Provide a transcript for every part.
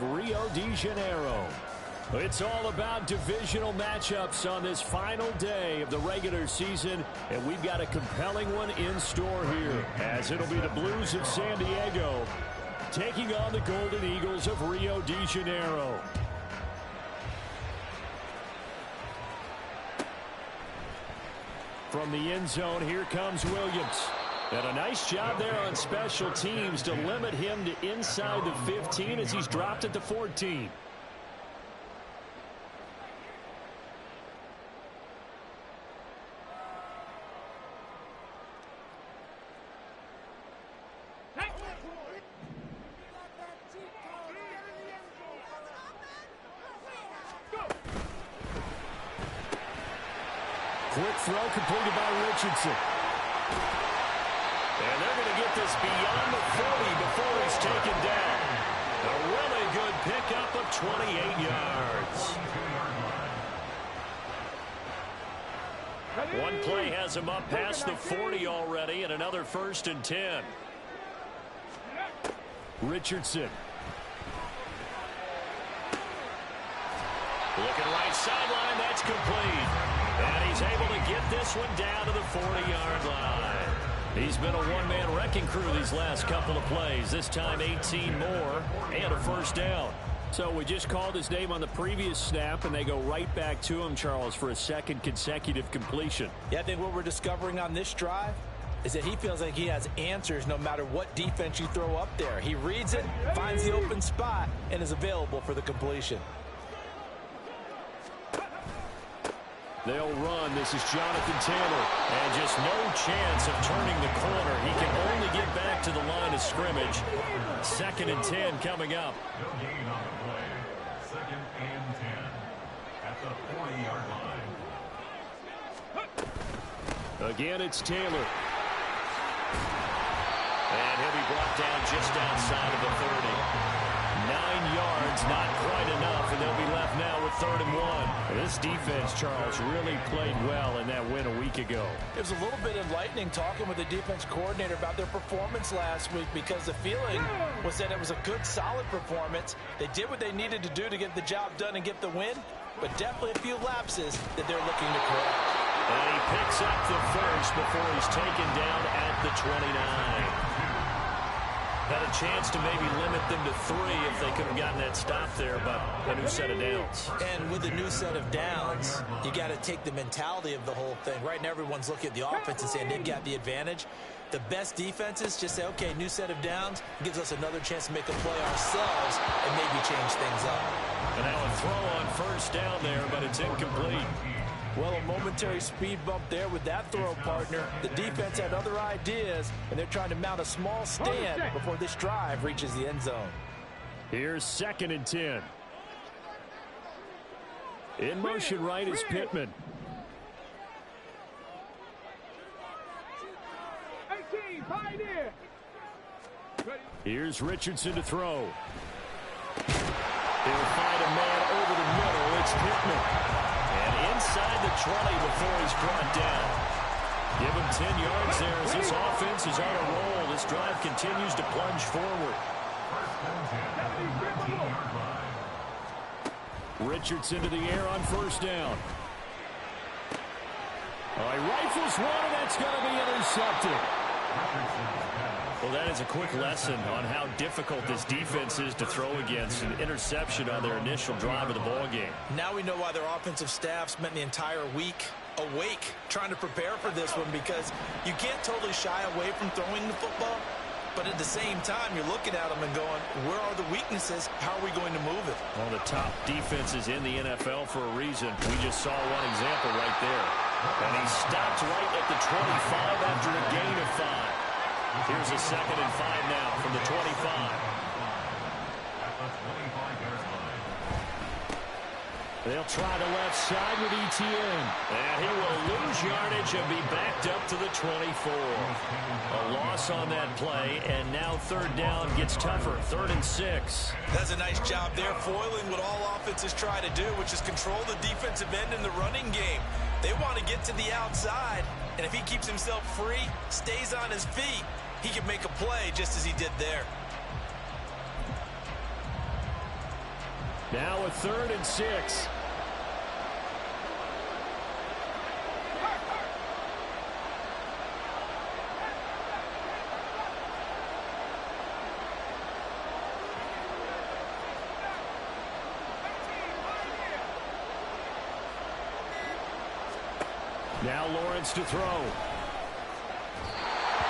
Rio de Janeiro. It's all about divisional matchups on this final day of the regular season, and we've got a compelling one in store here, as it'll be the Blues of San Diego taking on the Golden Eagles of Rio de Janeiro. From the end zone, here comes Williams. And a nice job there on special teams to limit him to inside the 15 as he's dropped at the 14. Quick throw completed by Richardson. And they're going to get this beyond the 40 before he's taken down. A really good pickup of 28 yards. One play has him up past the 40 already, and another 1st and 10. Richardson. Looking right sideline, that's complete. And he's able to get this one down to the 40-yard line. He's been a one-man wrecking crew these last couple of plays. This time 18 more and a 1st down. So we just called his name on the previous snap, and they go right back to him, Charles, for a 2nd consecutive completion. Yeah, I think what we're discovering on this drive is that he feels like he has answers no matter what defense you throw up there. He reads it, finds the open spot, and is available for the completion. They'll run. This is Jonathan Taylor. And just no chance of turning the corner. He can only get back to the line of scrimmage. 2nd and 10 coming up. No gain on the play. 2nd and 10 at the 40-yard line. Again, it's Taylor. And he'll be brought down just outside of the 30. 9 yards, not quite enough, and they'll be left now with 3rd and 1. This defense, Charles, really played well in that win a week ago. It was a little bit enlightening talking with the defense coordinator about their performance last week, because the feeling was that it was a good, solid performance. They did what they needed to do to get the job done and get the win, but definitely a few lapses that they're looking to correct. And he picks up the 1st before he's taken down at the 29. Had a chance to maybe limit them to 3 if they could have gotten that stop there, but a new set of downs. And with a new set of downs, you got to take the mentality of the whole thing. Right now, everyone's looking at the offense and saying they've got the advantage. The best defenses just say, okay, new set of downs gives us another chance to make a play ourselves and maybe change things up. And now a throw on 1st down there, but it's incomplete. Well, a momentary speed bump there with that throw, partner. The defense had other ideas, and they're trying to mount a small stand before this drive reaches the end zone. Here's 2nd and 10. In motion right is Pittman. 18, pioneer. Here's Richardson to throw. He'll find a man over the middle. It's Pittman. And inside the 20 before he's brought down. Give him 10 yards there as this offense is on a roll. This drive continues to plunge forward. Richardson to the air on 1st down. All right, rifles one, and that's going to be intercepted. Well, that is a quick lesson on how difficult this defense is to throw against. An interception on their initial drive of the ballgame. Now we know why their offensive staff spent the entire week awake trying to prepare for this one, because you can't totally shy away from throwing the football, but at the same time you're looking at them and going, where are the weaknesses? How are we going to move it? One of the top defenses in the NFL for a reason. We just saw one example right there. And he stopped right at the 25 after a gain of 5. Here's a 2nd and 5 now from the 25. They'll try the left side with Etienne. And he will lose yardage and be backed up to the 24. A loss on that play, and now 3rd down gets tougher. 3rd and 6. That's a nice job there, foiling what all offenses try to do, which is control the defensive end in the running game. They want to get to the outside, and if he keeps himself free, stays on his feet, he can make a play just as he did there. Now a 3rd and 6. Now Lawrence to throw.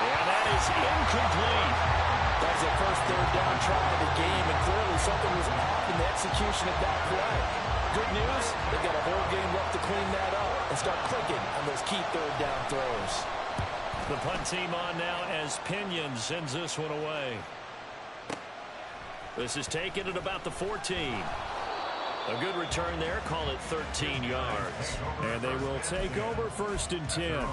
And that is incomplete. That's the first 3rd down try of the game, and clearly something was off in the execution of that play. Good news, they've got a whole game left to clean that up and start clicking on those key 3rd down throws. The punt team on now as Pinion sends this one away. This is taken at about the 14. A good return there. Call it 13 yards. And they will take over 1st and 10.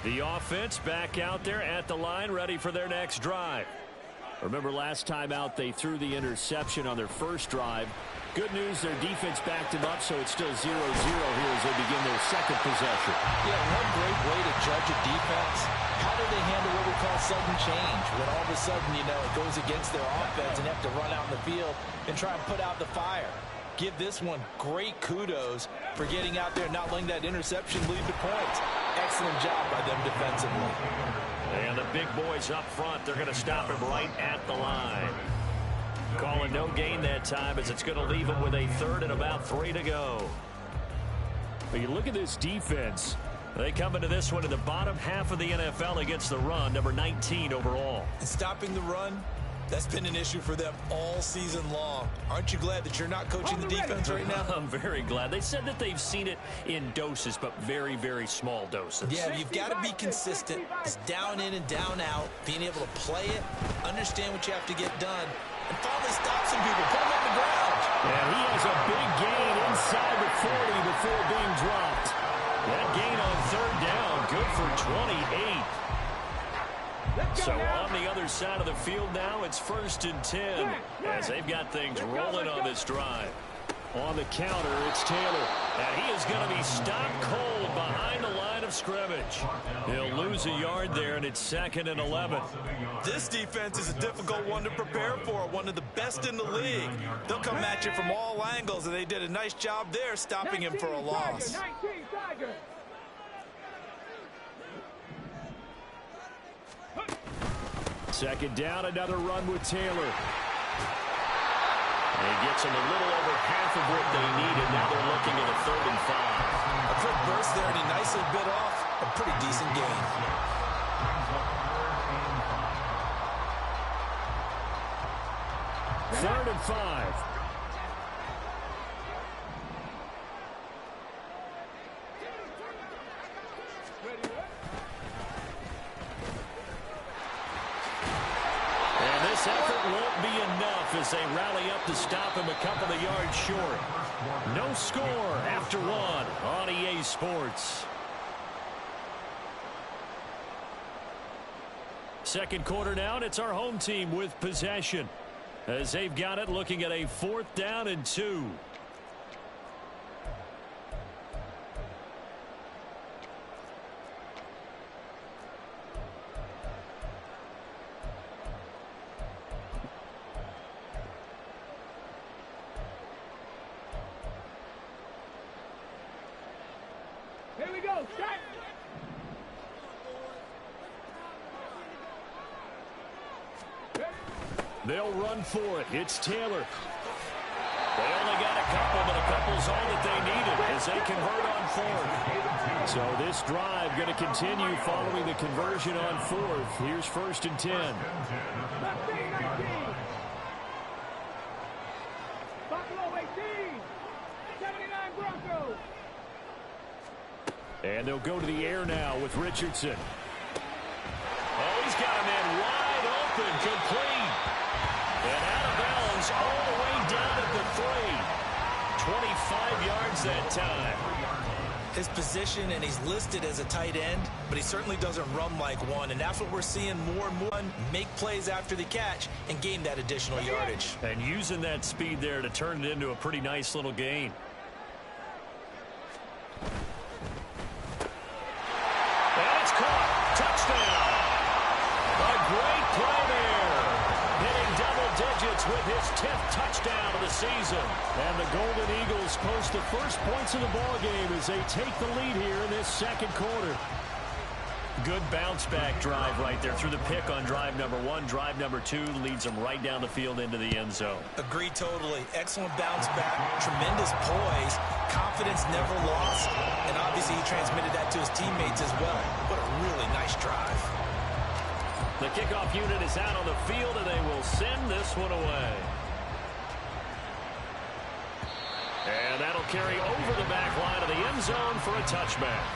The offense back out there at the line, ready for their next drive. Remember last time out they threw the interception on their first drive. Good news, their defense backed them up, so it's still 0-0 here as they begin their second possession. Yeah, one great way to judge a defense. How do they handle what we call sudden change? When all of a sudden, you know, it goes against their offense and have to run out in the field and try and put out the fire. Give this one great kudos for getting out there and not letting that interception lead to points. Excellent job by them defensively. And the big boys up front, they're going to stop him right at the line. Calling no gain that time as it's going to leave him with a 3rd and about 3 to go. But you look at this defense. They come into this one in the bottom half of the NFL against the run, number 19 overall. And stopping the run, that's been an issue for them all season long. Aren't you glad that you're not coaching the defense right now? I'm very glad. They said that they've seen it in doses, but very, very small doses. Yeah, you've got to be consistent. It's down in and down out, being able to play it, understand what you have to get done, and finally stop some people, put them on the ground. And he has a big gain inside the 40 before being dropped. That gain on 3rd down, good for 28. So on the other side of the field now, it's 1st and 10 as they've got things rolling on this drive. On the counter, it's Taylor. And he is going to be stopped cold behind the line of scrimmage. He'll lose a yard there, and it's 2nd and 11. This defense is a difficult one to prepare for, one of the best in the league. They'll come at you from all angles, and they did a nice job there stopping him for a loss. 19 Tiger. Second down, another run with Taylor. And he gets them a little over half of what they needed. Now they're looking at a 3rd and 5. A quick burst there, and he nicely bit off a pretty decent gain. 3rd and 5. This effort won't be enough as they rally up to stop him a couple of yards short. No score after 1 on EA Sports. Second quarter now, and it's our home team with possession as they've got it looking at a 4th down and 2. Here we go. Set. They'll run for it. It's Taylor. They only got a couple, but a couple's all that they needed as they convert on 4th. So this drive going to continue following the conversion on 4th. Here's 1st and 10. 19. Buffalo 18. 79 Broncos. And they'll go to the air now with Richardson. Oh, he's got a man wide open, complete. And out of bounds all the way down at the 3. 25 yards that time. His position, and he's listed as a tight end, but he certainly doesn't run like one, and that's what we're seeing more and more. Make plays after the catch and gain that additional yardage. And using that speed there to turn it into a pretty nice little gain. And it's caught. Touchdown. A great season. And the Golden Eagles post the first points of the ballgame as they take the lead here in this second quarter. Good bounce-back drive right there through the pick on drive number 1. Drive number 2 leads them right down the field into the end zone. Agree totally. Excellent bounce-back, tremendous poise, confidence never lost, and obviously he transmitted that to his teammates as well. What a really nice drive. The kickoff unit is out on the field, and they will send this one away. And that'll carry over the back line of the end zone for a touchback.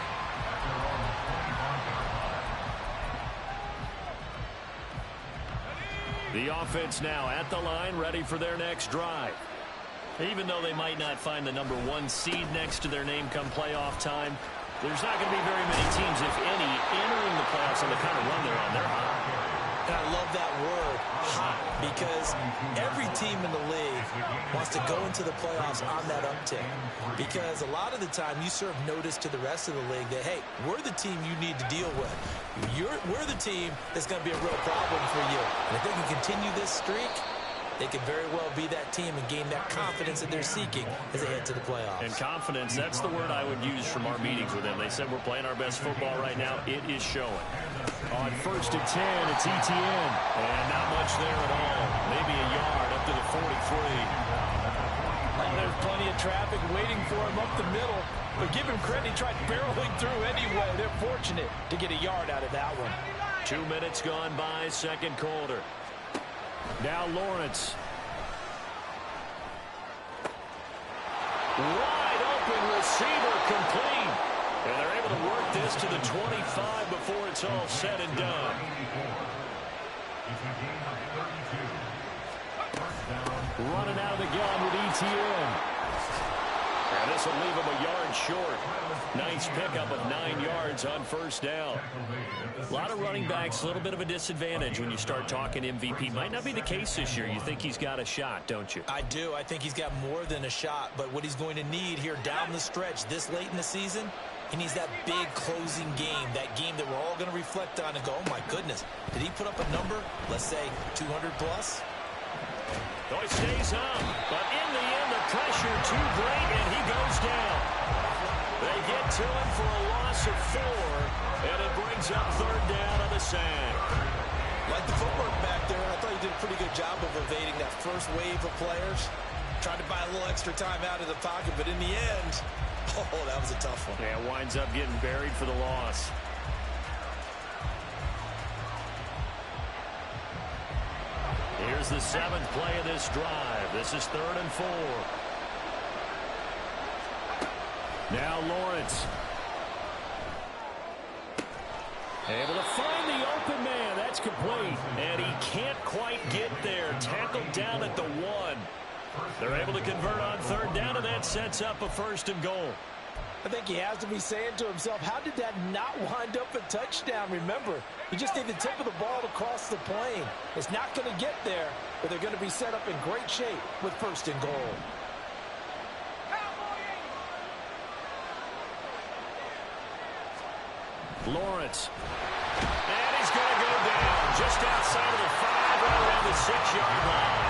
The offense now at the line, ready for their next drive. Even though they might not find the number 1 seed next to their name come playoff time, there's not going to be very many teams, if any, entering the playoffs on the kind of run they're on. They're hot. And I love that word, hot, because every team in the league wants to go into the playoffs on that uptick. Because a lot of the time you serve notice to the rest of the league that, hey, we're the team you need to deal with. We're the team that's going to be a real problem for you. And if they can continue this streak, they could very well be that team and gain that confidence that they're seeking as they head to the playoffs. And confidence, that's the word I would use from our meetings with them. They said we're playing our best football right now. It is showing. On 1st and 10, it's Etienne. And not much there at all. Maybe a yard up to the 43. Oh, there's plenty of traffic waiting for him up the middle. But give him credit, he tried barreling through anyway. They're fortunate to get a yard out of that one. 2 minutes gone by, second quarter. Now Lawrence. Wide open receiver complete. And they're able to work this to the 25 before it's all said and done. Running out of the gun with Etienne. And this will leave him a yard short. Nice pickup of 9 yards on first down. A lot of running backs, a little bit of a disadvantage when you start talking MVP. Might not be the case this year. You think he's got a shot, don't you? I do. I think he's got more than a shot. But what he's going to need here down the stretch this late in the season, he needs that big closing game, that game that we're all going to reflect on and go, oh, my goodness, did he put up a number, let's say, 200 plus? Oh, it stays up, but in the end, the pressure too great, and he goes down. They get to him for a loss of 4, and it brings up third down on the sack. Like the footwork back there, I thought he did a pretty good job of evading that first wave of players. Tried to buy a little extra time out of the pocket, but in the end, oh, that was a tough one. Yeah, winds up getting buried for the loss. Here's the 7th play of this drive. This is 3rd and 4. Now Lawrence. Able to find the open man. That's complete. And he can't quite get there. Tackled down at the 1. They're able to convert on third down, and that sets up a 1st and goal. I think he has to be saying to himself, how did that not wind up a touchdown? Remember, you just need the tip of the ball to cross the plane. It's not going to get there, but they're going to be set up in great shape with 1st and goal. Lawrence. And he's going to go down just outside of the 5, right around the 6-yard line.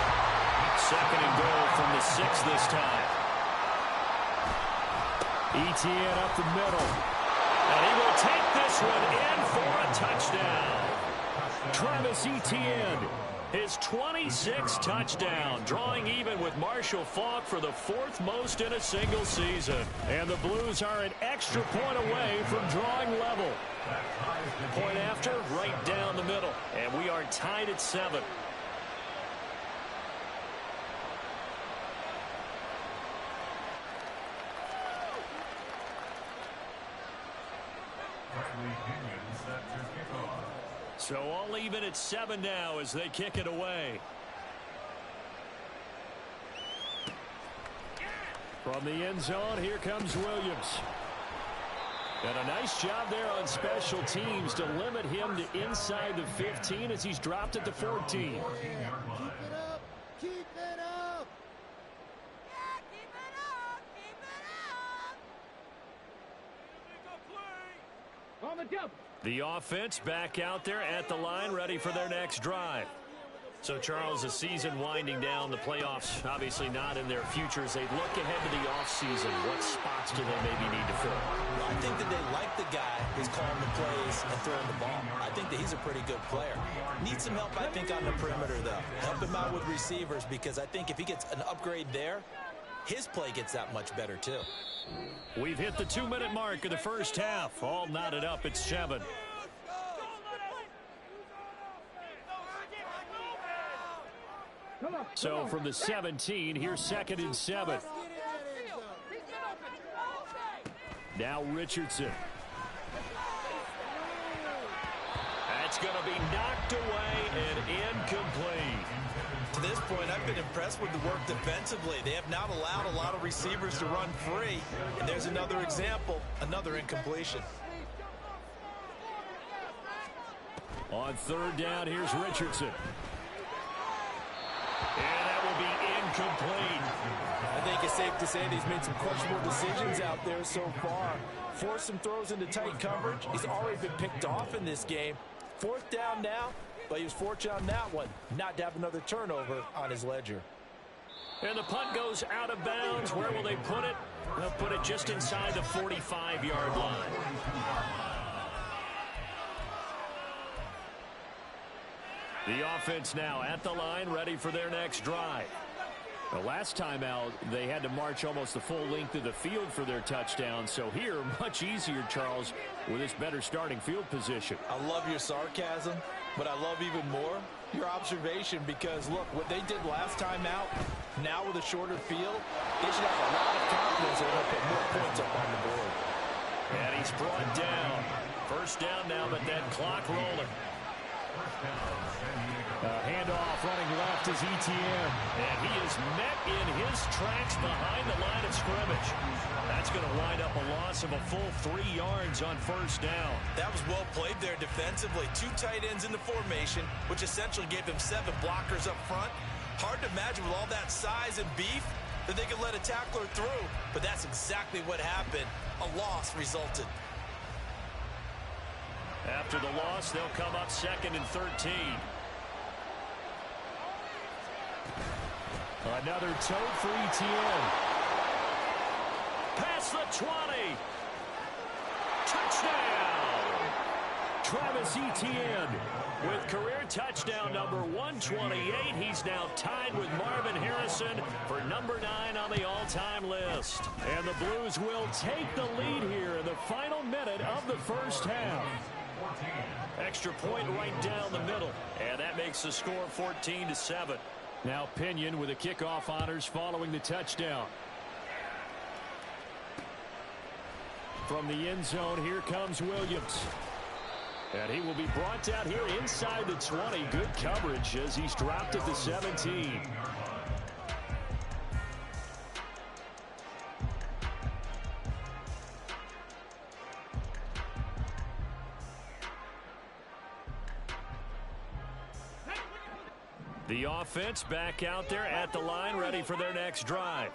2nd and goal from the 6 this time. Etienne up the middle. And he will take this one in for a touchdown. Travis Etienne, his 26th touchdown, drawing even with Marshall Faulk for the 4th most in a single season. And the Blues are an extra point away from drawing level. Point after, right down the middle. And we are tied at 7. So all even at 7 now as they kick it away. From the end zone, here comes Williams. And a nice job there on special teams to limit him to inside the 15 as he's dropped at the 14. Keep it up! Keep it up! Yeah, keep it up! Keep it up! On the jump! The offense back out there at the line, ready for their next drive. So, Charles, the season winding down, the playoffs obviously not in their future. As they look ahead to the offseason, what spots do they maybe need to fill? Well, I think that they like the guy who's calling the plays and throwing the ball. I think that he's a pretty good player. Needs some help, I think, on the perimeter, though. Help him out with receivers, because I think if he gets an upgrade there, his play gets that much better, too. We've hit the 2-minute mark of the first half. All knotted up at 7. So from the 17, here's 2nd and 7. Now Richardson. That's going to be knocked away and incomplete. To this point, I've been impressed with the work defensively. They have not allowed a lot of receivers to run free. And there's another example, another incompletion. On 3rd down, here's Richardson. And that will be incomplete. I think it's safe to say that he's made some questionable decisions out there so far. Forced some throws into tight coverage. He's already been picked off in this game. 4th down now, but he was fortunate on that one, not to have another turnover on his ledger. And the punt goes out of bounds. Where will they put it? They'll put it just inside the 45-yard line. The offense now at the line, ready for their next drive. The last time out, they had to march almost the full length of the field for their touchdown. So here, much easier, Charles, with this better starting field position. I love your sarcasm, but I love even more your observation, because, look, what they did last time out, now with a shorter field, they should have a lot of confidence they're going to put more points up on the board. And he's brought down. 1st down now, but that clock rolling. Handoff running left is ETN. And he is met in his tracks behind the line of scrimmage. That's going to wind up a loss of a full 3 yards on 1st down. That was well played there defensively. 2 tight ends in the formation, which essentially gave them 7 blockers up front. Hard to imagine with all that size and beef that they could let a tackler through. But that's exactly what happened. A loss resulted. After the loss, they'll come up 2nd and 13. Another toe for ETN. Past the 20. Touchdown! Travis Etienne with career touchdown number 128. He's now tied with Marvin Harrison for number 9 on the all-time list. And the Blues will take the lead here in the final minute of the first half. Extra point right down the middle. And that makes the score 14-7. Now Pinion with the kickoff honors following the touchdown. From the end zone, here comes Williams. And he will be brought down here inside the 20. Good coverage as he's dropped at the 17. The offense back out there at the line, ready for their next drive.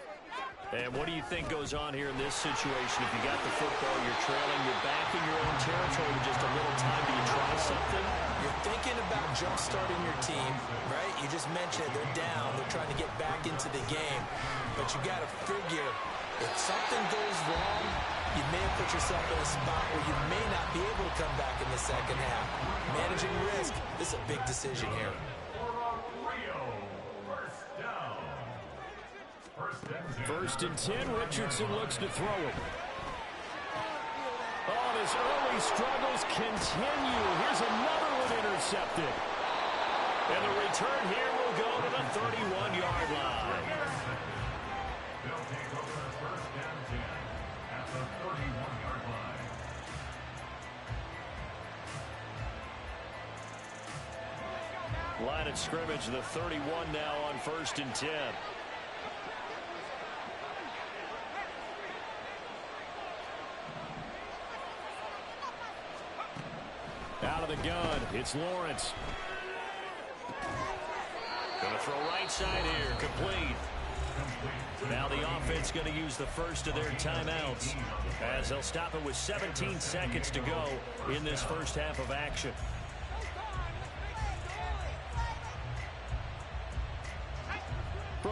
And what do you think goes on here in this situation? If you got the football, you're trailing, you're back in your own territory with just a little time. Do you try something? You're thinking about jump-starting your team, right? You just mentioned it. They're down. They're trying to get back into the game. But you got to figure, if something goes wrong, you may have put yourself in a spot where you may not be able to come back in the second half. Managing risk, this is a big decision here. First and 10, Richardson looks to throw it. Oh, his early struggles continue. Here's another one intercepted. And the return here will go to the 31-yard line. They'll take over 1st and 10 at the 31-yard line. Line of scrimmage, the 31 now on 1st and 10. Out of the gun, it's Lawrence. Going to throw right side here, complete. Now the offense going to use the first of their timeouts as they'll stop it with 17 seconds to go in this first half of action.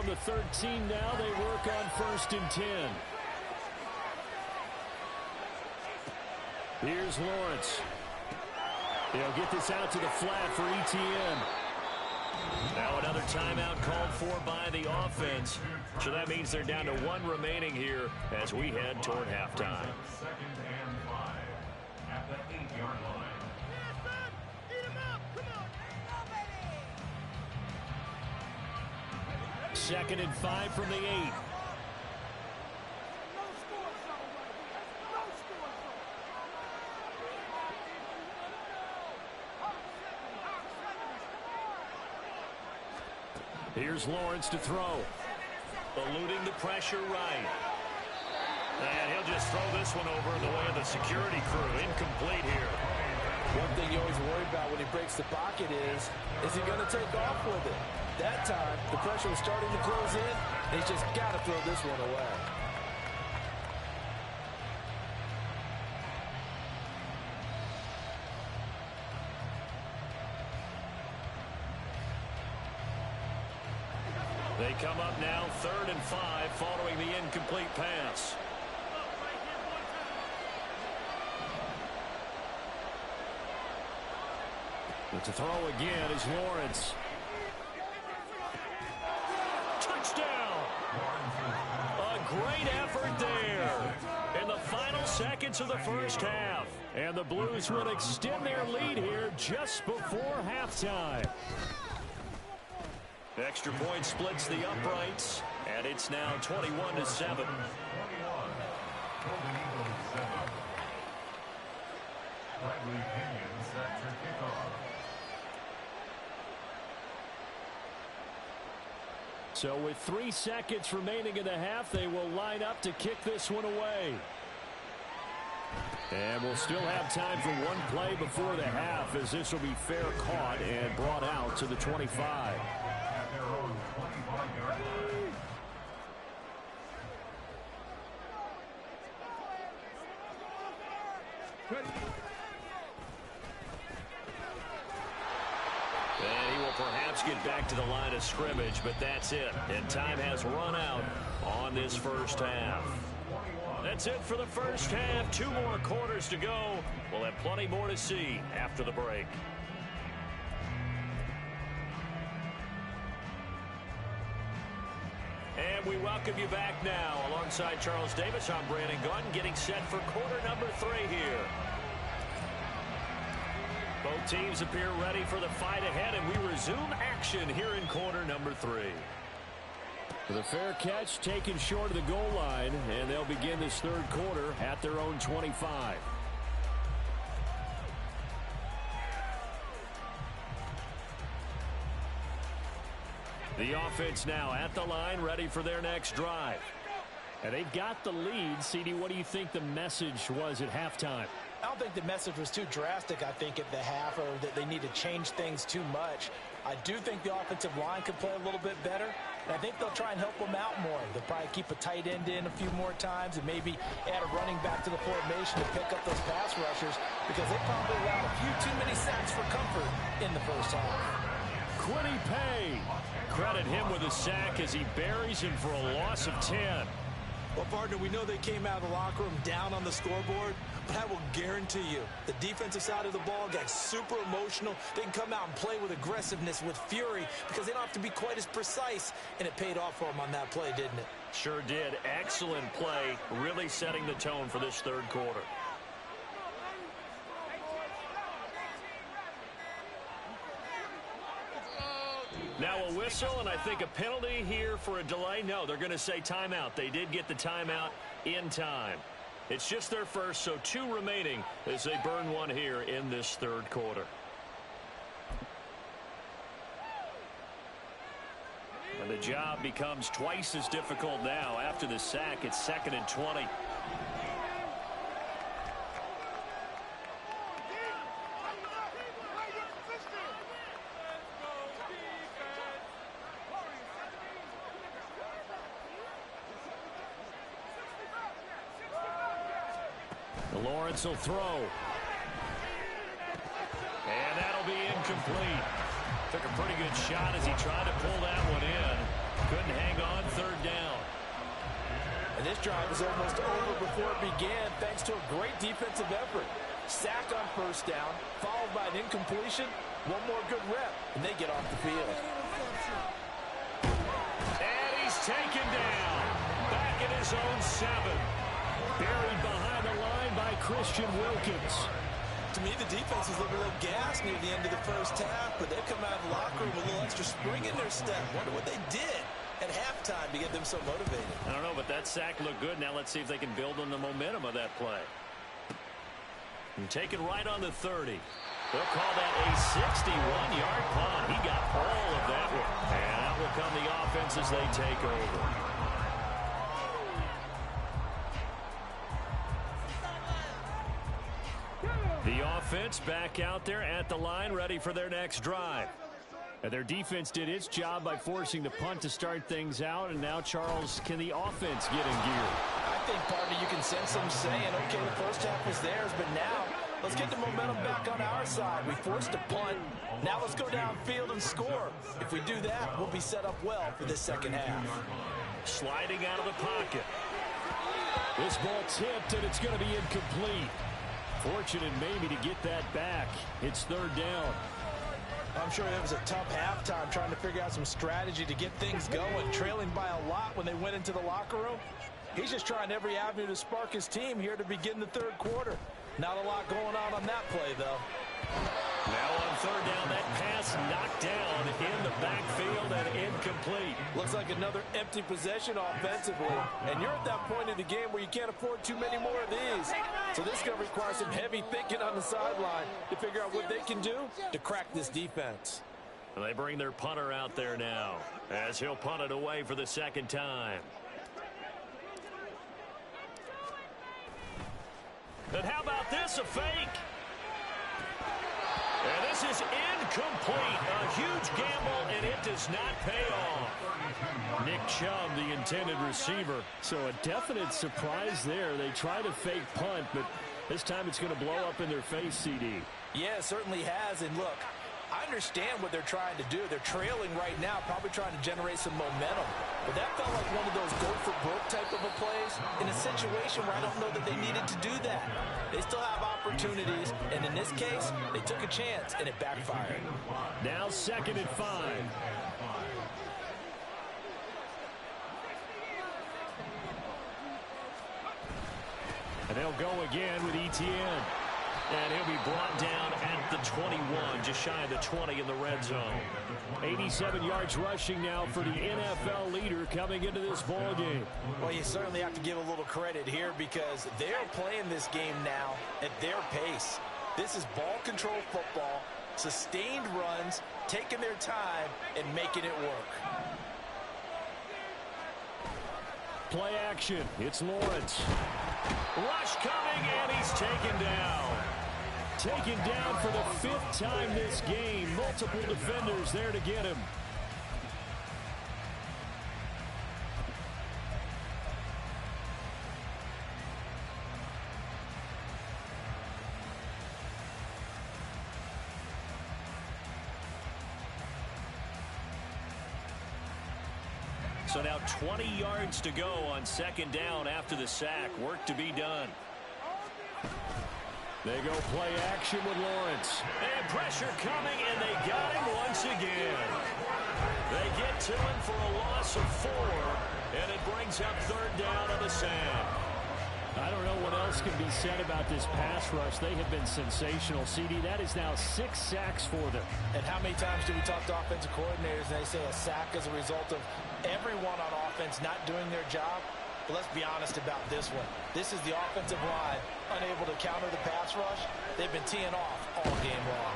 the 13 now. They work on 1st and 10. Here's Lawrence. They'll get this out to the flat for ETN. Now another timeout called for by the offense. So that means they're down to 1 remaining here as we head toward halftime. 2nd and 5 at the 8-yard line. Eat him up. Come on. 2nd and 5 from the 8. Here's Lawrence to throw. Eluding the pressure right. And he'll just throw this one over the way of the security crew. Incomplete here. One thing you always worry about when he breaks the pocket is he going to take off with it? That time, the pressure was starting to close in. He's just got to throw this one away. They come up now 3rd and 5 following the incomplete pass. But to throw again is Lawrence. Touchdown! A great effort there in the final seconds of the first half. And the Blues will extend their lead here just before halftime. Extra point splits the uprights, and it's now 21-7. 21. Golden Eagles 7. Bradley Pinion set to kick off. So with 3 seconds remaining in the half, they will line up to kick this one away. And we'll still have time for one play before the half, as this will be fair caught and brought out to the 25. At their own 25-yard line. And he will perhaps get back to the line of scrimmage, but that's it. And time has run out on this first half. That's it for the first half. 2 more quarters to go. We'll have plenty more to see after the break. And we welcome you back now. Alongside Charles Davis, I'm Brandon Gunn, getting set for quarter number 3 here. Both teams appear ready for the fight ahead, and we resume action here in quarter number 3. With a fair catch taken short of the goal line, and they'll begin this third quarter at their own 25. The offense now at the line, ready for their next drive. And they've got the lead. CD, what do you think the message was at halftime? I don't think the message was too drastic, I think, at the half, or that they need to change things too much. I do think the offensive line could play a little bit better, and I think they'll try and help them out more. They'll probably keep a tight end in a few more times and maybe add a running back to the formation to pick up those pass rushers, because they probably allowed a few too many sacks for comfort in the first half. Quiddy Pay. Credit him with a sack as he buries him for a loss of 10. Well, partner, we know they came out of the locker room down on the scoreboard, but I will guarantee you the defensive side of the ball got super emotional. They can come out and play with aggressiveness, with fury, because they don't have to be quite as precise, and it paid off for them on that play, didn't it? Sure did. Excellent play, really setting the tone for this third quarter. Now a whistle, and I think a penalty here for a delay. No, they're going to say timeout. They did get the timeout in time. It's just their first, so 2 remaining as they burn one here in this third quarter. And the job becomes twice as difficult now after the sack. It's 2nd and 20. Lawrence will throw. And that'll be incomplete. Took a pretty good shot as he tried to pull that one in. Couldn't hang on third down. And this drive is almost over before it began thanks to a great defensive effort. Sack on first down, followed by an incompletion. One more good rep, and they get off the field. And he's taken down. Back in his own 7. Buried behind the line by Christian Wilkins. To me, the defense was a little gassed near the end of the first half, but they've come out of the locker room with a little extra spring in their step. Wonder what they did at halftime to get them so motivated. I don't know, but that sack looked good. Now let's see if they can build on the momentum of that play. And taken right on the 30. They'll call that a 61-yard punt. He got all of that one. And out will come the offense as they take over. The offense back out there at the line, ready for their next drive. And their defense did its job by forcing the punt to start things out. And now, Charles, can the offense get in gear? I think, partner, you can sense them saying, okay, the first half was theirs, but now let's get the momentum back on our side. We forced a punt. Now let's go downfield and score. If we do that, we'll be set up well for this second half. Sliding out of the pocket. This ball tipped, and it's going to be incomplete. Fortunate maybe to get that back. It's third down. I'm sure it was a tough halftime trying to figure out some strategy to get things going, trailing by a lot when they went into the locker room. He's just trying every avenue to spark his team here to begin the third quarter. Not a lot going on that play, though. Now on third down, that pass knocked down in the backfield and incomplete. Looks like another empty possession offensively. And you're at that point in the game where you can't afford too many more of these. So this is going to require some heavy thinking on the sideline to figure out what they can do to crack this defense. And they bring their punter out there now as he'll punt it away for the second time. And how about this, a fake? And this is incomplete. A huge gamble, and it does not pay off. Nick Chubb, the intended receiver. So a definite surprise there. They try to fake punt, but this time it's going to blow up in their face, CD. Yeah, it certainly has. And look, I understand what they're trying to do. They're trailing right now, probably trying to generate some momentum. But that felt like one of those go-for-broke type of a plays in a situation where I don't know that they needed to do that. They still have opportunities, and in this case, they took a chance, and it backfired. Now 2nd and 5. And they'll go again with Etienne. And he'll be brought down at the 21, just shy of the 20 in the red zone. 87 yards rushing now for the NFL leader coming into this ball game. Well, you certainly have to give a little credit here because they're playing this game now at their pace. This is ball control football, sustained runs, taking their time, and making it work. Play action. It's Lawrence. Rush coming, and he's taken down. Taken down for the 5th time this game. Multiple defenders there to get him. So now 20 yards to go on 2nd down after the sack. Work to be done. They go play action with Lawrence. And pressure coming, and they got him once again. They get to him for a loss of 4, and it brings up 3rd down on the sand. I don't know what else can be said about this pass rush. They have been sensational. CD, that is now 6 sacks for them. And how many times do we talk to offensive coordinators and they say a sack as a result of everyone on offense not doing their job? But let's be honest about this one. This is the offensive line unable to counter the pass rush. They've been teeing off all game long.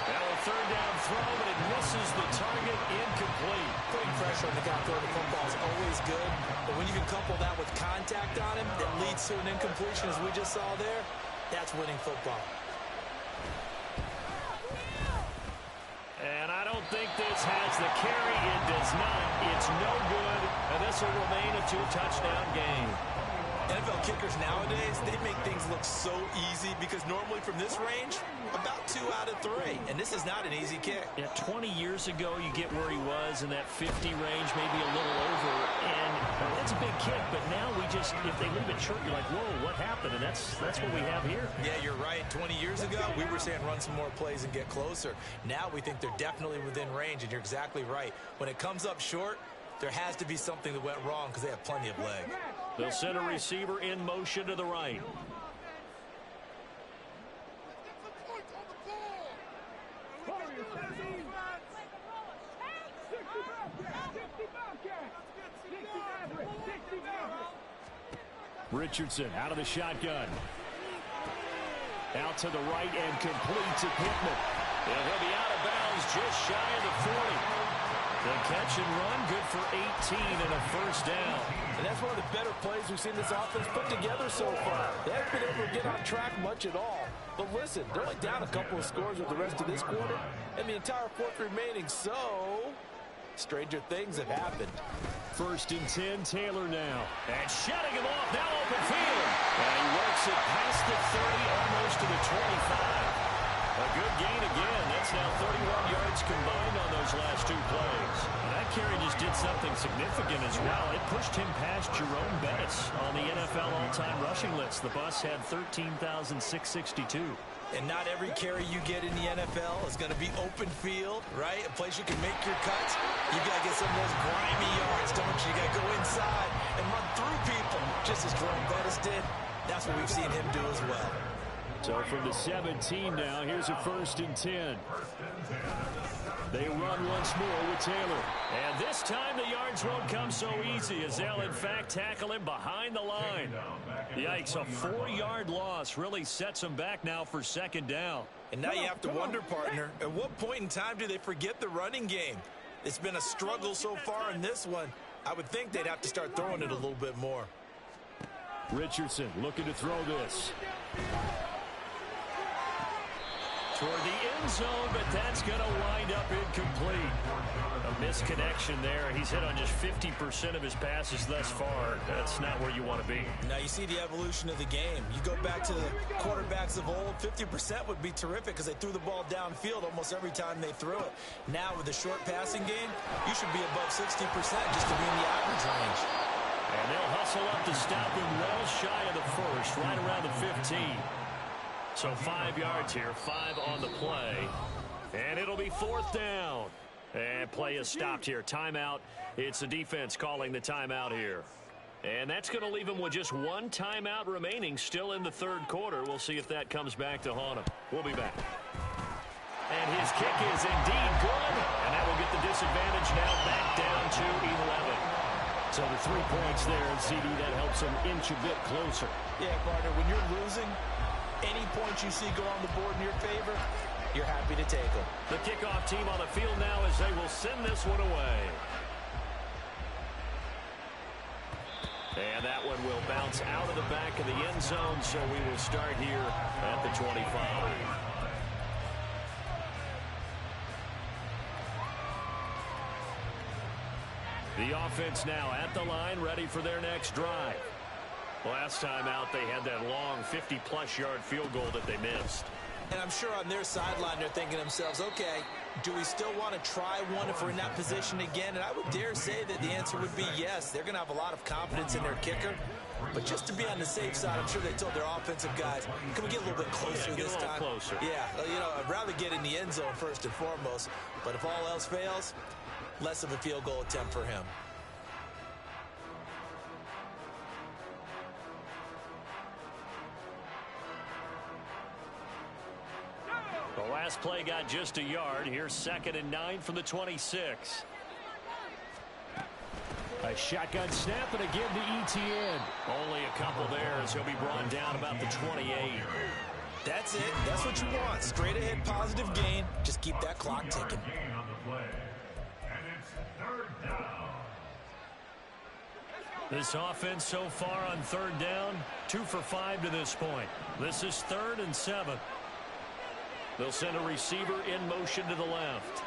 Now a 3rd down throw, but it misses the target, incomplete. Putting pressure on the guy throwing the football is always good, but when you can couple that with contact on him that leads to an incompletion as we just saw there, that's winning football. And I don't think this has the carry. It does not. It's no good, and this will remain a 2-touchdown game. NFL kickers nowadays, they make things look so easy because normally from this range, about 2 out of 3. And this is not an easy kick. Yeah, 20 years ago, you get where he was in that 50 range, maybe a little over. And that's a big kick, but now we just, if they leave it short, you're like, whoa, what happened? And that's what we have here. Yeah, you're right. 20 years ago, we were saying run some more plays and get closer. Now we think they're definitely within range, and you're exactly right. When it comes up short, there has to be something that went wrong because they have plenty of leg. They'll send a receiver in motion to the right. Richardson out of the shotgun. Out to the right and complete to Pittman. And he'll be out of bounds just shy of the 40. The catch and run, good for 18 and a first down. And that's one of the better plays we've seen this offense put together so far. They haven't been able to get on track much at all. But listen, they're only down a couple of scores with the rest of this quarter and the entire fourth remaining, so stranger things have happened. First and 10, Taylor now. And shutting him off, now open field. And he works it past the 30, almost to the 25. A good gain again. That's now 31 yards combined on those last 2 plays. And that carry just did something significant as well. It pushed him past Jerome Bettis on the NFL all-time rushing list. The bus had 13,662. And not every carry you get in the NFL is going to be open field, right? A place you can make your cuts. You got to get some of those grimy yards, don't you? You got to go inside and run through people, just as Jerome Bettis did. That's what we've seen him do as well. So from the 17 now, here's a first and 10. They run once more with Taylor. And this time the yards won't come so easy as they'll, in fact, tackle him behind the line. Yikes, a 4-yard loss really sets them back now for second down. And now you have to wonder, partner, at what point in time do they forget the running game? It's been a struggle so far in this one. I would think they'd have to start throwing it a little bit more. Richardson looking to throw this. Toward the end zone, but that's going to wind up incomplete. A misconnection there. He's hit on just 50% of his passes thus far. That's not where you want to be. Now you see the evolution of the game. You go back to the quarterbacks of old, 50% would be terrific because they threw the ball downfield almost every time they threw it. Now with the short passing game, you should be above 60% just to be in the average range. And they'll hustle up to stop him well shy of the first, right around the 15. So 5 yards here, 5 on the play. And it'll be 4th down. And play is stopped here. Timeout. It's the defense calling the timeout here. And that's going to leave him with just 1 timeout remaining still in the 3rd quarter. We'll see if that comes back to haunt him. We'll be back. And his kick is indeed good. And that will get the disadvantage now back down to 11. So the 3 points there, and CD, that helps him inch a bit closer. Yeah, partner, when you're losing, any points you see go on the board in your favor, you're happy to take them. The kickoff team on the field now as they will send this one away. And that one will bounce out of the back of the end zone, so we will start here at the 25. The offense now at the line, ready for their next drive. Last time out, they had that long 50-plus yard field goal that they missed. And I'm sure on their sideline, they're thinking to themselves, okay, do we still want to try one if we're in that position again? And I would dare say that the answer would be yes. They're going to have a lot of confidence in their kicker. But just to be on the safe side, I'm sure they told their offensive guys, can we get a little bit closer this time? Closer. Yeah, you know, I'd rather get in the end zone first and foremost. But if all else fails, less of a field goal attempt for him. The last play got just a yard. Here's 2nd and 9 from the 26. A shotgun snap and again to ETN. Only a couple there as he'll be brought down about the 28. That's it. That's what you want. Straight ahead positive gain. Just keep that clock ticking. This offense so far on 3rd down, 2 for 5 to this point. This is 3rd and 7. They'll send a receiver in motion to the left.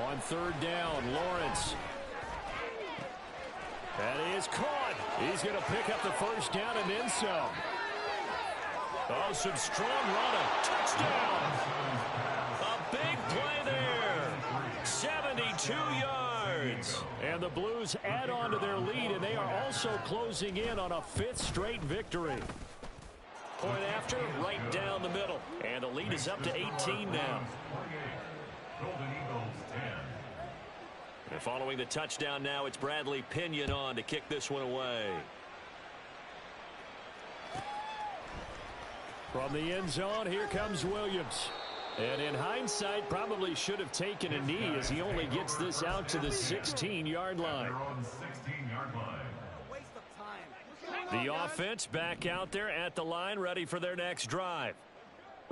On third down, Lawrence. That is caught. He's going to pick up the first down and then some. Oh, some strong running. Touchdown. A big play there. 72 yards. And the Blues add on to their lead, and they are also closing in on a 5th straight victory. Point after, right down the middle. And the lead is up to 18 now. And following the touchdown now, it's Bradley Pinion on to kick this one away. From the end zone, here comes Williams. And in hindsight, probably should have taken a knee as he only gets this out to the 16-yard line. The offense back out there at the line, ready for their next drive.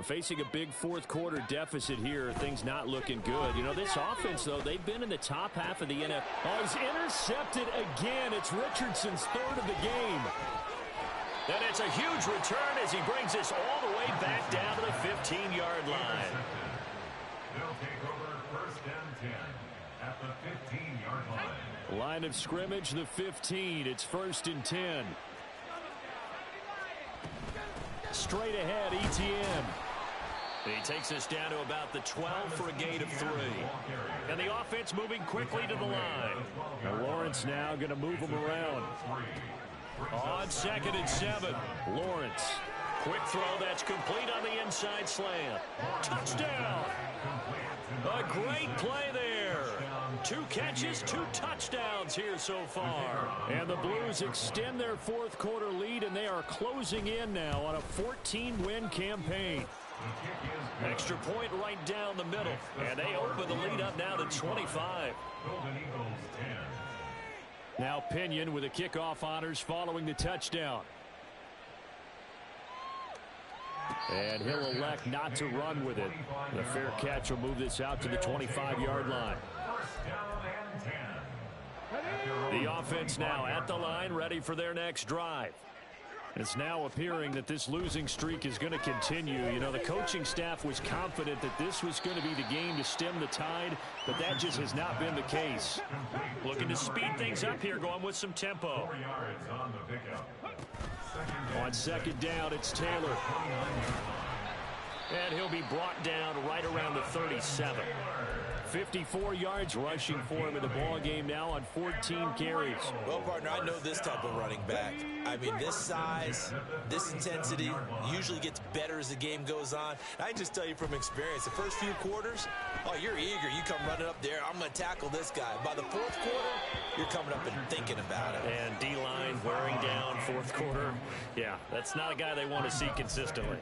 Facing a big fourth-quarter deficit here, things not looking good. You know, this offense, though, they've been in the top half of the NFL. Oh, he's intercepted again. It's Richardson's 3rd of the game. And it's a huge return as he brings this all the way back down to the 15-yard line. They'll take over 1st and 10 at the 15-yard line. Line of scrimmage, the 15. It's 1st and 10. Straight ahead, Etienne. He takes us down to about the 12 for a gain of 3. And the offense moving quickly to the line. And Lawrence now going to move him around. On 2nd and 7, Lawrence. Quick throw that's complete on the inside slant. Touchdown! A great play there. 2 catches, 2 touchdowns here so far. And the Blues extend their fourth-quarter lead, and they are closing in now on a 14-win campaign. Extra point right down the middle, and they open the lead up now to 25. Now Pinion with the kickoff honors following the touchdown. And he'll elect not to run with it. The fair catch will move this out to the 25-yard line. The offense now at the line, ready for their next drive. It's now appearing that this losing streak is going to continue. You know, the coaching staff was confident that this was going to be the game to stem the tide, but that just has not been the case. Looking to speed things up here, going with some tempo. On 2nd down, it's Taylor. And he'll be brought down right around the 37. 54 yards rushing for him in the ball game now on 14 carries. Well, partner, I know this type of running back. I mean, this size, this intensity usually gets better as the game goes on. I can just tell you from experience, the first few quarters, oh, you're eager. You come running up there, I'm going to tackle this guy. By the 4th quarter, you're coming up and thinking about it. And D-line wearing down 4th quarter. Yeah, that's not a guy they want to see consistently.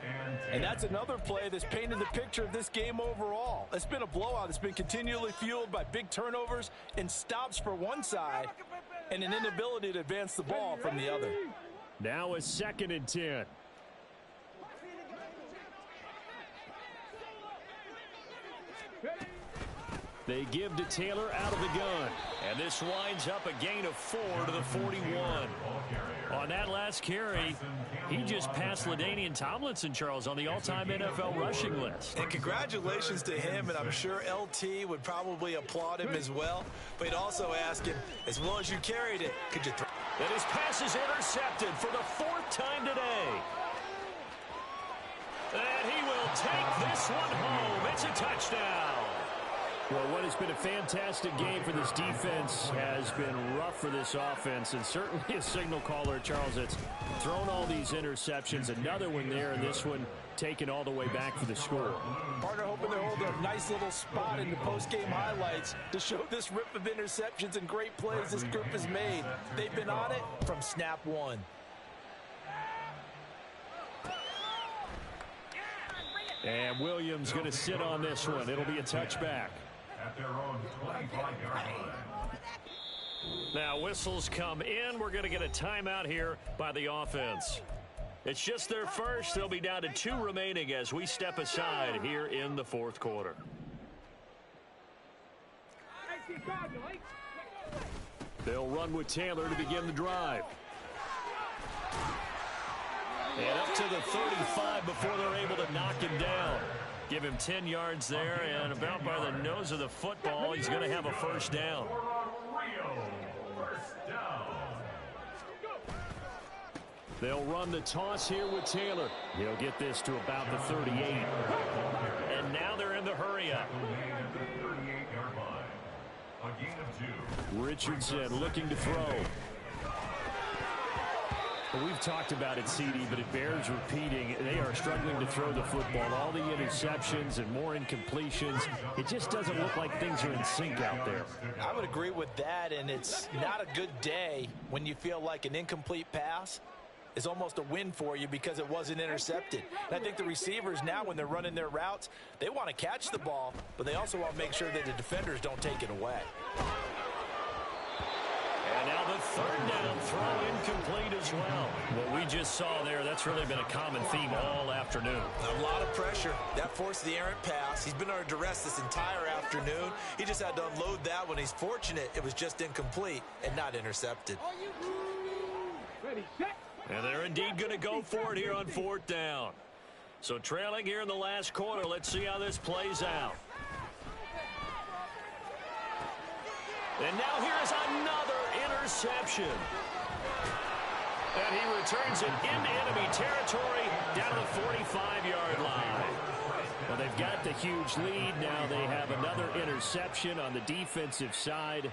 And that's another play that's painted the picture of this game overall. It's been a blowout. It's been continually fueled by big turnovers and stops for one side and an inability to advance the ball from the other. Now a 2nd and 10. They give to Taylor out of the gun. And this winds up a gain of 4 to the 41. On that last carry, he just passed LaDainian Tomlinson, Charles, on the all-time NFL rushing list. And congratulations to him, and I'm sure LT would probably applaud him as well. But he'd also ask him, as well as you carried it, could you throw? And his pass is intercepted for the 4th time today. And he will take this one home. It's a touchdown. Well, what has been a fantastic game for this defense has been rough for this offense, and certainly a signal caller, Charles, that's thrown all these interceptions. Another one there, and this one taken all the way back for the score. Partner hoping to hold a nice little spot in the post-game highlights to show this rip of interceptions and great plays this group has made. They've been on it from snap one. And Williams going to sit on this one. It'll be a touchback. At their own 25-yard line. Now whistles come in. We're going to get a timeout here by the offense. It's just their first. They'll be down to 2 remaining as we step aside here in the 4th quarter. They'll run with Taylor to begin the drive. And up to the 35 before they're able to knock him down. Give him 10 yards there, and about by the nose of the football, he's going to have a first down. They'll run the toss here with Taylor. He'll get this to about the 38. And now they're in the hurry-up. Richardson looking to throw. We've talked about it, CD, but it bears repeating. They are struggling to throw the football. All the interceptions and more incompletions. It just doesn't look like things are in sync out there. I would agree with that, and it's not a good day when you feel like an incomplete pass is almost a win for you because it wasn't intercepted. And I think the receivers now, when they're running their routes, they want to catch the ball, but they also want to make sure that the defenders don't take it away. And now the third down throw incomplete as well. What we just saw there, that's really been a common theme all afternoon. A lot of pressure. That forced the errant pass. He's been under duress this entire afternoon. He just had to unload that one. He's fortunate it was just incomplete and not intercepted. Ready, set. And they're indeed going to go for it here on fourth down. So trailing here in the last quarter. Let's see how this plays out. And now here's another interception. And he returns it into enemy territory down to the 45-yard line. Well, they've got the huge lead. Now they have another interception on the defensive side.